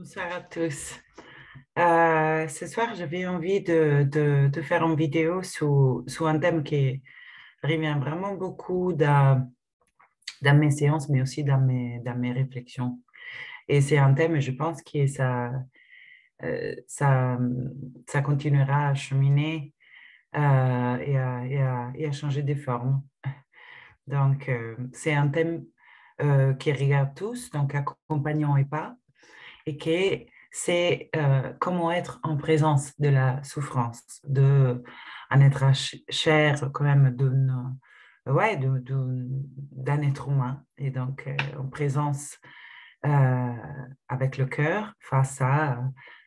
Bonsoir à tous. Ce soir, j'avais envie de faire une vidéo sous un thème qui revient vraiment beaucoup dans mes séances, mais aussi dans mes réflexions. Et c'est un thème, je pense, que ça, ça continuera à cheminer et à changer de forme. Donc, c'est un thème qui regarde tous, donc accompagnants et pas, et que c'est comment être en présence de la souffrance, un être cher quand même ouais, d'un être humain, et donc en présence euh, avec le cœur face à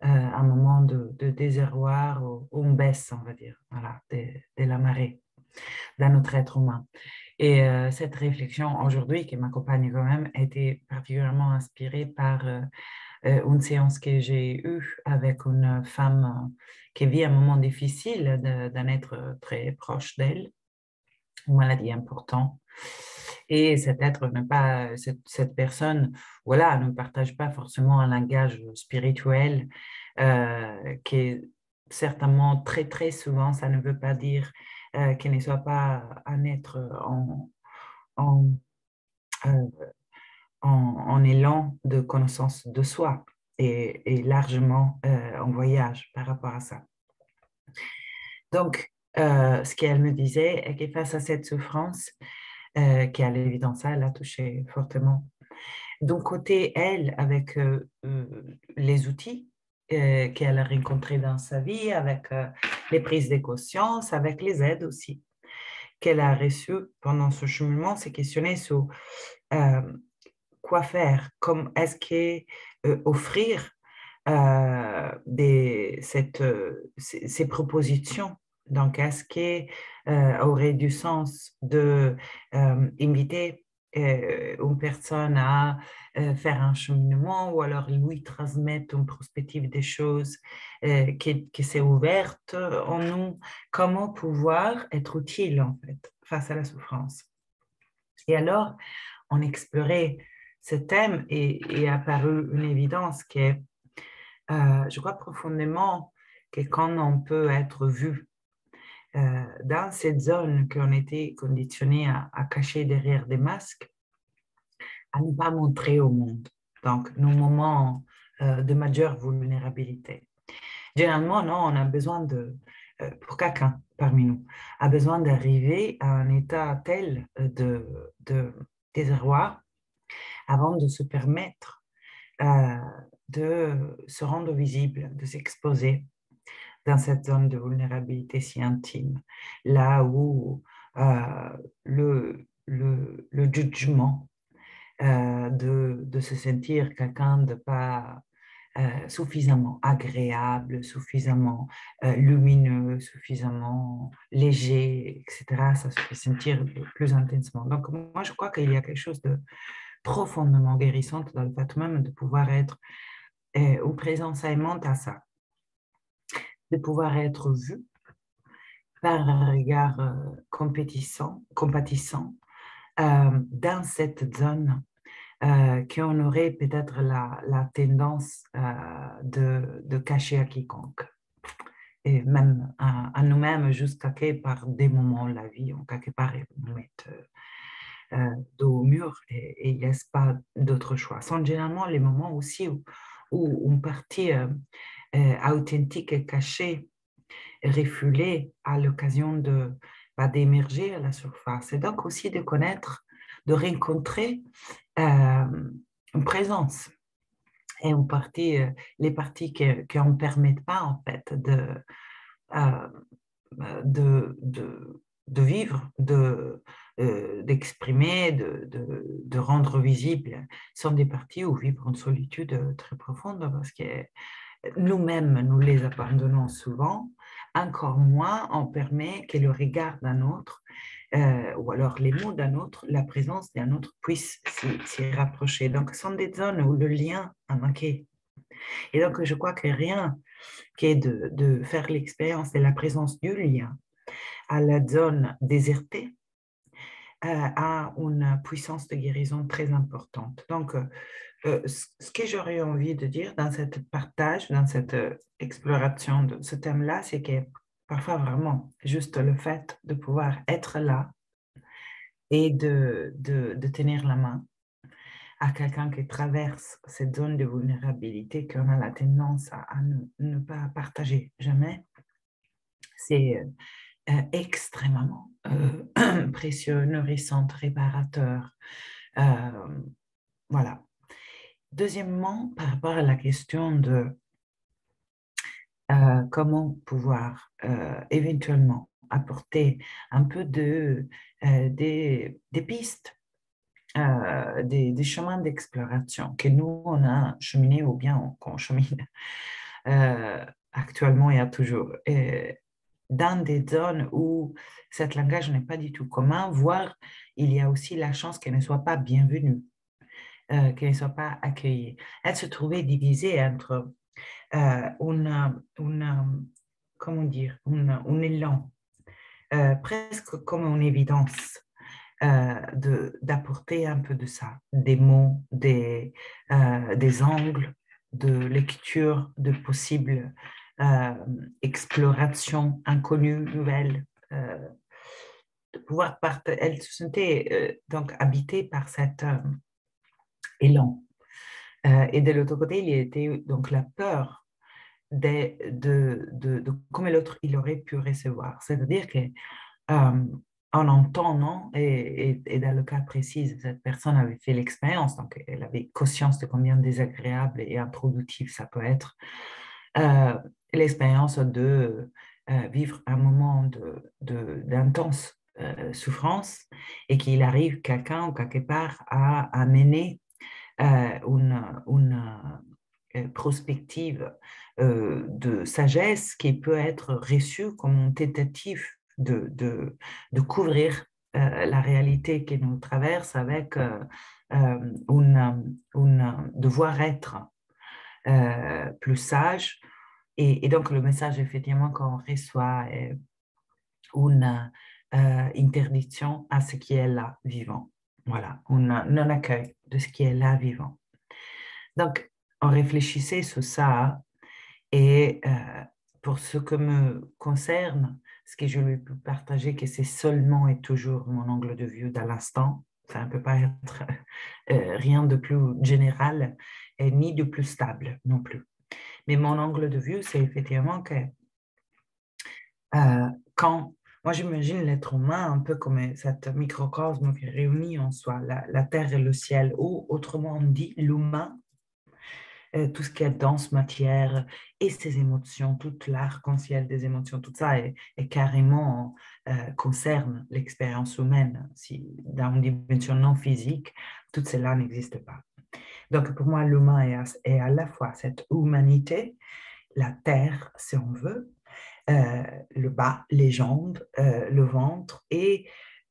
un moment de désespoir ou une baisse, on va dire, voilà, de la marée dans notre être humain. Et cette réflexion aujourd'hui qui m'accompagne quand même a été particulièrement inspirée par une séance que j'ai eue avec une femme qui vit un moment difficile d'un être très proche d'elle, une maladie importante. Et cet être n'est pas, cette personne, voilà, ne partage pas forcément un langage spirituel qui est certainement très, très souvent, ça ne veut pas dire qu'il ne soit pas un être en, euh, en élan de connaissance de soi et largement en voyage par rapport à ça. Donc, ce qu'elle me disait est que face à cette souffrance, qui à l'évidence, elle a touché fortement. D'un côté, elle, avec les outils qu'elle a rencontrés dans sa vie, avec les prises de conscience, avec les aides aussi qu'elle a reçues pendant ce cheminement, s'est questionnée sur euh, quoi faire, comme est-ce que offrir ces propositions. Donc, est-ce qu'il aurait du sens de inviter une personne à faire un cheminement ou alors lui transmettre une perspective des choses qui s'est ouverte en nous? Comment pouvoir être utile en fait face à la souffrance? Et alors, on explorait ce thème et est apparue une évidence qui est, je crois profondément que quand on peut être vu dans cette zone qu'on était conditionné à cacher derrière des masques, à ne pas montrer au monde. Donc, nos moments de majeure vulnérabilité. Généralement, non, on a besoin pour quelqu'un parmi nous, a besoin d'arriver à un état tel de désarroi avant de se permettre euh, de se rendre visible, de s'exposer dans cette zone de vulnérabilité si intime, là où le jugement de se sentir quelqu'un de pas suffisamment agréable, suffisamment lumineux, suffisamment léger, etc., ça se fait sentir plus intensement. Donc, moi, je crois qu'il y a quelque chose de profondément guérissant dans le fait même de pouvoir être en présence aimante à ça, de pouvoir être vu par un regard compatissant dans cette zone qu'on aurait peut-être la tendance de cacher à quiconque. Et même à nous-mêmes, jusqu'à que par des moments de la vie, on quelque part, nous mettent dos au mur et il ne laisse pas d'autre choix. Ce sont généralement les moments aussi où une partie authentique et cachée est refoulée à l'occasion d'émerger à la surface. Et donc aussi de connaître, de rencontrer une présence et une partie, les parties qui ne permettent pas en fait euh, de vivre, d'exprimer, de rendre visible, sont des parties où vivre en solitude très profonde parce que nous-mêmes, nous les abandonnons souvent, encore moins on permet que le regard d'un autre, ou alors les mots d'un autre, la présence d'un autre puisse s'y rapprocher. Donc, ce sont des zones où le lien a manqué. Et donc, je crois que rien qui est de faire l'expérience de la présence du lien à la zone désertée a une puissance de guérison très importante. Donc, ce que j'aurais envie de dire dans cette partage, dans cette exploration de ce thème-là, c'est que parfois vraiment, juste le fait de pouvoir être là et de tenir la main à quelqu'un qui traverse cette zone de vulnérabilité qu'on a la tendance à ne pas partager jamais, c'est extrêmement précieux, nourrissant, réparateur. Euh, voilà. Deuxièmement, par rapport à la question de comment pouvoir éventuellement apporter un peu des pistes, des chemins d'exploration que nous, on a cheminé ou bien qu'on chemine euh, actuellement et à toujours. Et dans des zones où cet langage n'est pas du tout commun, voire il y a aussi la chance qu'elle ne soit pas bienvenue, qu'elle ne soit pas accueillie. Elle se trouvait divisée entre comment dire, un élan, presque comme une évidence d'apporter un peu de ça, des mots, des angles de lecture, de possibles explorations inconnues, nouvelles, de pouvoir partager. Elle se sentait donc habitée par cet élan. Et de l'autre côté, il y était donc la peur de comment l'autre il aurait pu recevoir. C'est-à-dire que en entendant, et dans le cas précis, cette personne avait fait l'expérience, donc elle avait conscience de combien désagréable et improductif ça peut être, euh, l'expérience de vivre un moment d'intense souffrance et qu'il arrive quelqu'un ou quelque part à amener une prospective de sagesse qui peut être reçue comme une tentative de couvrir la réalité qui nous traverse avec devoir être plus sage. Et donc, le message, effectivement, qu'on reçoit est une interdiction à ce qui est là vivant. Voilà, un non-accueil de ce qui est là vivant. Donc, on réfléchissait sur ça et pour ce que me concerne, ce que je lui peux partager, que c'est seulement et toujours mon angle de vue dans l'instant, ça ne peut pas être rien de plus général et ni de plus stable non plus. Mais mon angle de vue, c'est effectivement que quand moi j'imagine l'être humain un peu comme cet microcosme qui réunit en soi la terre et le ciel, ou autrement dit l'humain, tout ce qui est danse, matière et ses émotions, toute l'arc-en-ciel des émotions, tout ça est carrément concerne l'expérience humaine. Si dans une dimension non physique, tout cela n'existe pas. Donc pour moi, l'humain est à la fois cette humanité, la terre, si on veut, le bas, les jambes, le ventre et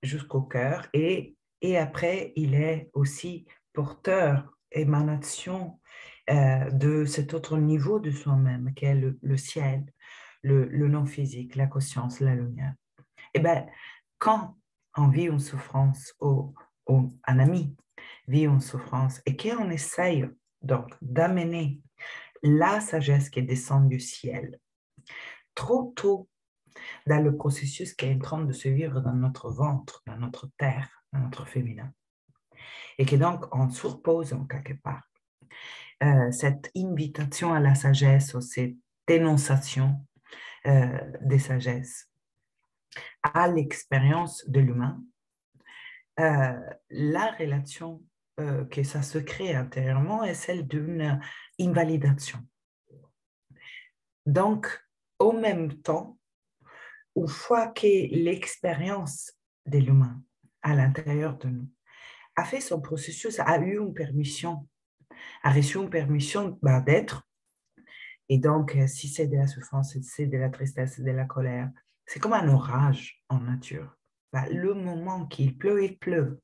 jusqu'au cœur. Et après, il est aussi porteur, émanation de cet autre niveau de soi-même, qui est le ciel, le non-physique, la conscience, la lumière. Et bien, quand on vit une souffrance, ou un ami vit une souffrance, et qu'on essaye donc d'amener la sagesse qui descend du ciel, trop tôt dans le processus qui est en train de se vivre dans notre ventre, dans notre terre, dans notre féminin. Et que donc, on surpose en quelque part cette invitation à la sagesse ou cette dénonciation des sagesses à l'expérience de l'humain, la relation que ça se crée intérieurement est celle d'une invalidation. Donc, au même temps, une fois que l'expérience de l'humain à l'intérieur de nous a fait son processus, a eu une permission, a reçu une permission d'être. Et donc, si c'est de la souffrance, si c'est de la tristesse, de la colère, c'est comme un orage en nature. Le moment qu'il pleut, il pleut.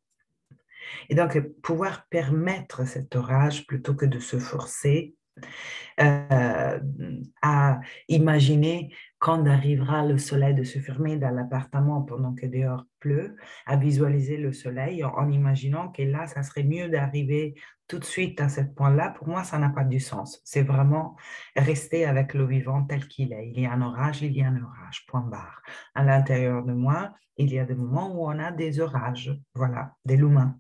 Et donc, pouvoir permettre cet orage plutôt que de se forcer euh, à imaginer quand arrivera le soleil de se fermer dans l'appartement pendant que dehors pleut, à visualiser le soleil en imaginant que là, ça serait mieux d'arriver tout de suite à ce point-là. Pour moi, ça n'a pas du sens. C'est vraiment rester avec le vivant tel qu'il est. Il y a un orage, il y a un orage, point barre. À l'intérieur de moi, il y a des moments où on a des orages, voilà, des l'humain.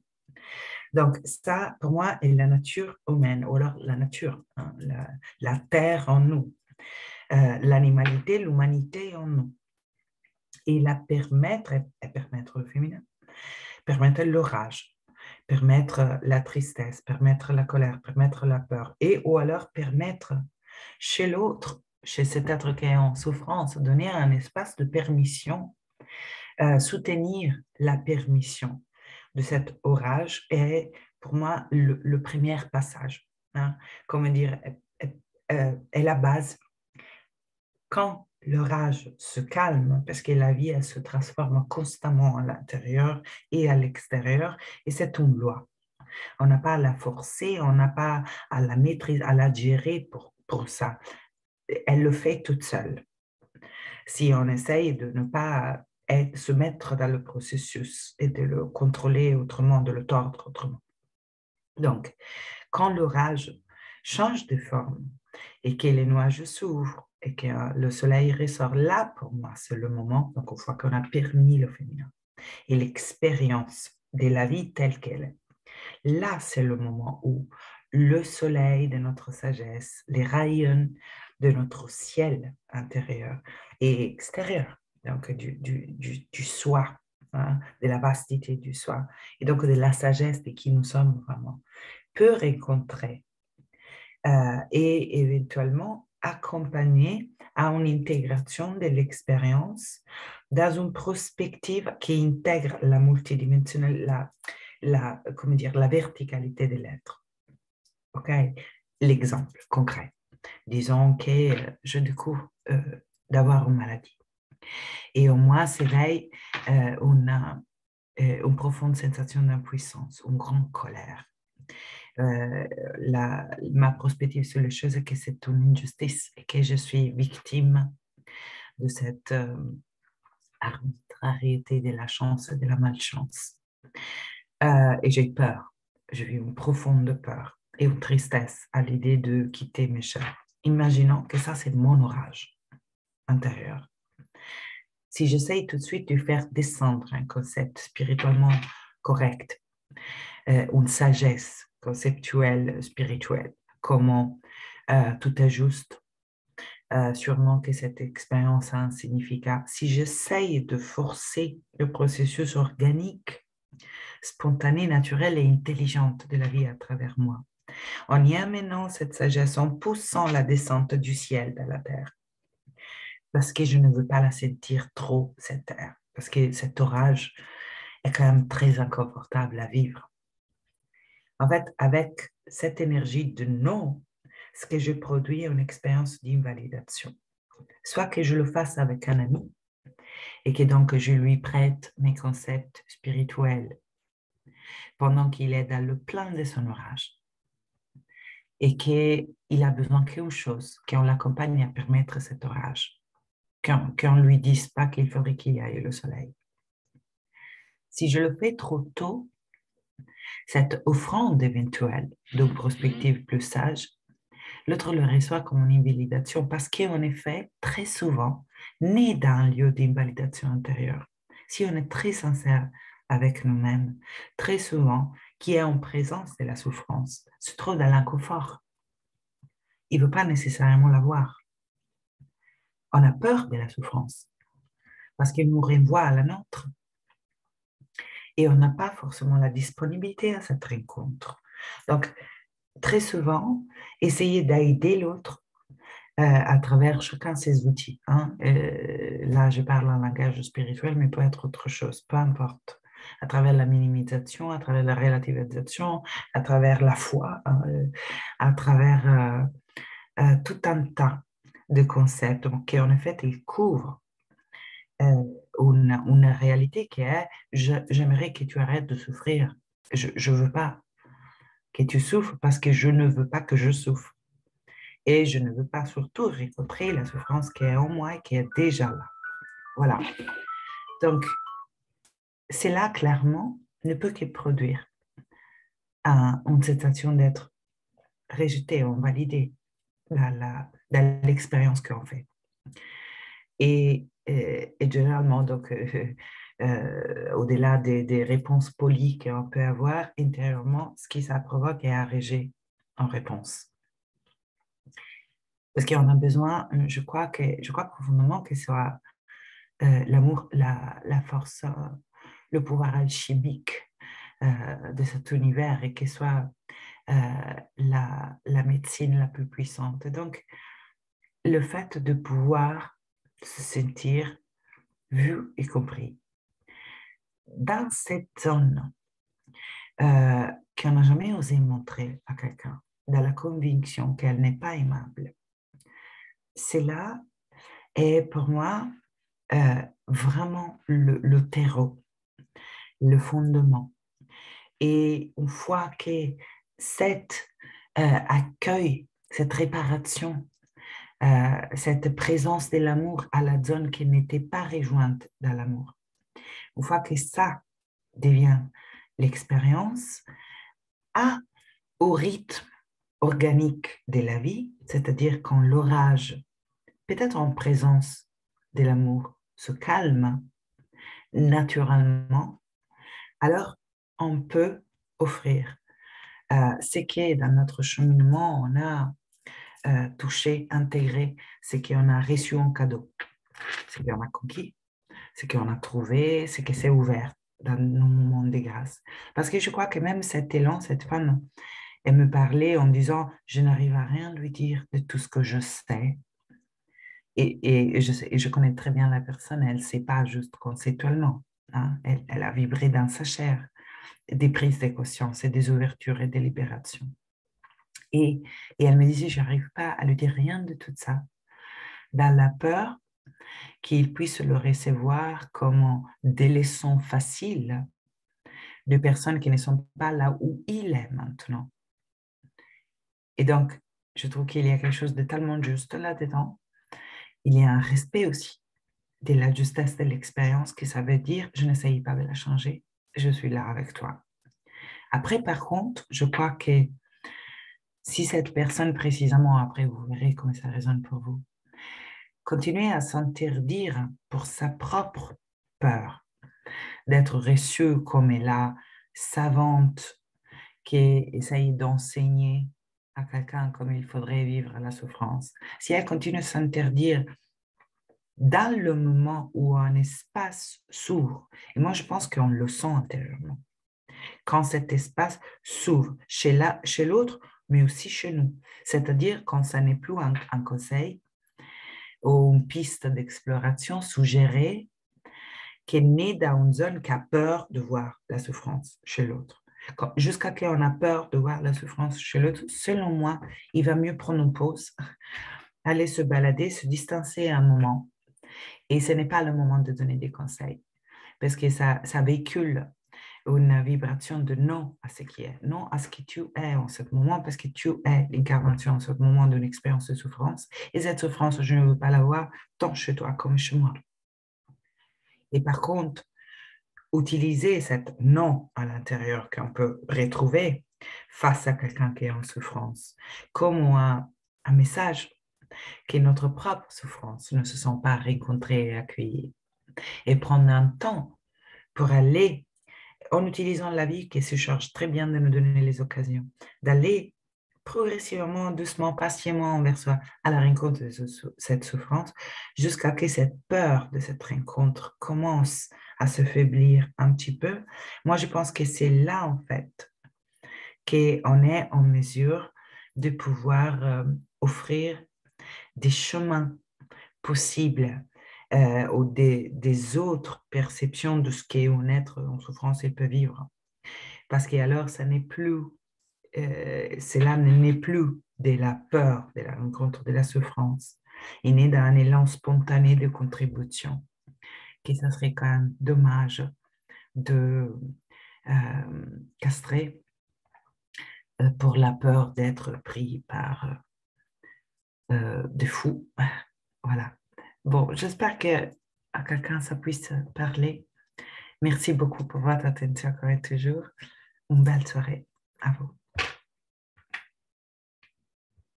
Donc, ça, pour moi, est la nature humaine, ou alors la nature, hein, la terre en nous, l'animalité, l'humanité en nous. Et la permettre, et permettre le féminin, permettre l'orage, permettre la tristesse, permettre la colère, permettre la peur, et ou alors permettre chez l'autre, chez cet être qui est en souffrance, donner un espace de permission, soutenir la permission de cet orage est pour moi le premier passage. Hein, comment dire, est la base. Quand l'orage se calme, parce que la vie, elle se transforme constamment à l'intérieur et à l'extérieur, et c'est une loi. On n'a pas à la forcer, on n'a pas à la maîtriser, à la gérer pour ça. Elle le fait toute seule. Si on essaye de ne pas se mettre dans le processus et de le contrôler autrement, de le tordre autrement. Donc, quand l'orage change de forme et que les nuages s'ouvrent et que le soleil ressort, là, pour moi, c'est le moment, donc une fois qu'on a permis le féminin et l'expérience de la vie telle qu'elle est, là, c'est le moment où le soleil de notre sagesse, les rayons de notre ciel intérieur et extérieur, donc du soi, hein, de la vastité du soi, et donc de la sagesse de qui nous sommes vraiment, peut rencontrer et éventuellement accompagner à une intégration de l'expérience dans une perspective qui intègre la multidimensionnalité, comment dire, la verticalité de l'être. OK? L'exemple concret. Disons que je découvre d'avoir une maladie. Et au moins s'éveille une profonde sensation d'impuissance, une grande colère. Ma perspective sur les choses est que c'est une injustice et que je suis victime de cette arbitrariété de la chance et de la malchance. Et j'ai peur. J'ai eu une profonde peur et une tristesse à l'idée de quitter mes chers. Imaginons que ça, c'est mon orage intérieur. Si j'essaye tout de suite de faire descendre un concept spirituellement correct, une sagesse conceptuelle, spirituelle, comment tout est juste, sûrement que cette expérience a un significat. Si j'essaye de forcer le processus organique, spontanée, naturelle et intelligente de la vie à travers moi, en y amenant cette sagesse, en poussant la descente du ciel dans la terre, parce que je ne veux pas la sentir trop, cette terre, parce que cet orage est quand même très inconfortable à vivre. En fait, avec cette énergie de non, ce que je produis est une expérience d'invalidation. Soit que je le fasse avec un ami et que donc je lui prête mes concepts spirituels pendant qu'il est dans le plein de son orage et qu'il a besoin de quelque chose, qu'on l'accompagne à permettre cet orage, qu'on ne lui dise pas qu'il faudrait qu'il y aille le soleil. Si je le fais trop tôt, cette offrande éventuelle de prospective plus sage, l'autre le reçoit comme une invalidation parce qu'en effet, très souvent, né d'un lieu d'invalidation intérieure, si on est très sincère avec nous-mêmes, très souvent, qui est en présence de la souffrance, se trouve dans l'inconfort. Il ne veut pas nécessairement la voir. On a peur de la souffrance parce qu'elle nous renvoie à la nôtre. Et on n'a pas forcément la disponibilité à cette rencontre. Donc, très souvent, essayer d'aider l'autre à travers chacun ses outils. Hein. Là, je parle en langage spirituel, mais peut être autre chose, peu importe. À travers la minimisation, à travers la relativisation, à travers la foi, à travers tout un tas de concepts qui, en effet, ils couvrent une réalité qui est j'aimerais que tu arrêtes de souffrir. Je ne veux pas que tu souffres parce que je ne veux pas que je souffre. Et je ne veux pas surtout rencontrer la souffrance qui est en moi et qui est déjà là. Voilà. Donc, cela, clairement, ne peut que produire une sensation d'être rejeté ou invalidé dans l'expérience qu'on fait. Et généralement, donc, au-delà des réponses polies qu'on peut avoir intérieurement, ce qui ça provoque est un rejet en réponse. Parce qu'on a besoin, je crois profondément que ce soit l'amour, la force, le pouvoir alchimique de cet univers et que soit la médecine la plus puissante. Et donc, le fait de pouvoir se sentir vu et compris dans cette zone qu'on n'a jamais osé montrer à quelqu'un, dans la conviction qu'elle n'est pas aimable, cela est pour moi vraiment le terreau, le fondement. Et une fois que cet accueil, cette réparation, cette présence de l'amour à la zone qui n'était pas rejointe dans l'amour, une fois que ça devient l'expérience, au rythme organique de la vie, c'est-à-dire quand l'orage, peut-être en présence de l'amour, se calme naturellement, alors on peut offrir ce qui est dans notre cheminement, on a touché, intégré, ce qu'on a reçu en cadeau, ce qu'on a conquis, ce qu'on a trouvé, ce qui s'est ouvert dans nos moments de grâce. Parce que je crois que même cet élan, cette femme, elle me parlait en disant, je n'arrive à rien lui dire de tout ce que je sais. Et je connais très bien la personne, elle ne sait pas juste conceptuellement. Hein. Elle a vibré dans sa chair des prises de conscience et des ouvertures et des libérations. Et, et elle me disait, je n'arrive pas à lui dire rien de tout ça, dans la peur qu'il puisse le recevoir comme des leçons faciles de personnes qui ne sont pas là où il est maintenant. Et donc, je trouve qu'il y a quelque chose de tellement juste là-dedans. Il y a un respect aussi de la justesse de l'expérience que ça veut dire, je n'essaye pas de la changer, je suis là avec toi. Après, par contre, je crois que si cette personne précisément, après, vous verrez comment ça résonne pour vous, continuer à s'interdire pour sa propre peur d'être reçue comme la savante qui essaye d'enseigner à quelqu'un comme il faudrait vivre la souffrance. Si elle continue à s'interdire dans le moment où un espace s'ouvre, et moi je pense qu'on le sent intérieurement, quand cet espace s'ouvre chez l'autre, mais aussi chez nous, c'est-à-dire quand ça n'est plus un conseil ou une piste d'exploration suggérée qui est née dans une zone qui a peur de voir la souffrance chez l'autre. Jusqu'à qu'on a peur de voir la souffrance chez l'autre, selon moi, il va mieux prendre une pause, aller se balader, se distancer un moment. Et ce n'est pas le moment de donner des conseils, parce que ça véhicule une vibration de non à ce qui est, non à ce que tu es en ce moment, parce que tu es l'incarnation en ce moment d'une expérience de souffrance. Et cette souffrance, je ne veux pas la voir tant chez toi comme chez moi. Et par contre, utiliser cette non à l'intérieur qu'on peut retrouver face à quelqu'un qui est en souffrance, comme un message que notre propre souffrance ne se sent pas rencontrée et accueillie. Et prendre un temps pour aller, en utilisant la vie qui se charge très bien de nous donner les occasions, d'aller progressivement, doucement, patiemment envers soi à la rencontre de cette souffrance, jusqu'à ce que cette peur de cette rencontre commence à se faiblir un petit peu. Moi, je pense que c'est là, en fait, qu'on est en mesure de pouvoir offrir des chemins possibles ou des autres perceptions de ce qu'est un être en souffrance il peut vivre. Parce que alors, ça n'est plus cela n'est plus de la peur de la rencontre, de la souffrance. Il est dans un élan spontané de contribution, que ça serait quand même dommage de castrer pour la peur d'être pris par de fou. Voilà. Bon, j'espère que à quelqu'un ça puisse parler. Merci beaucoup pour votre attention, comme toujours. Une belle soirée à vous.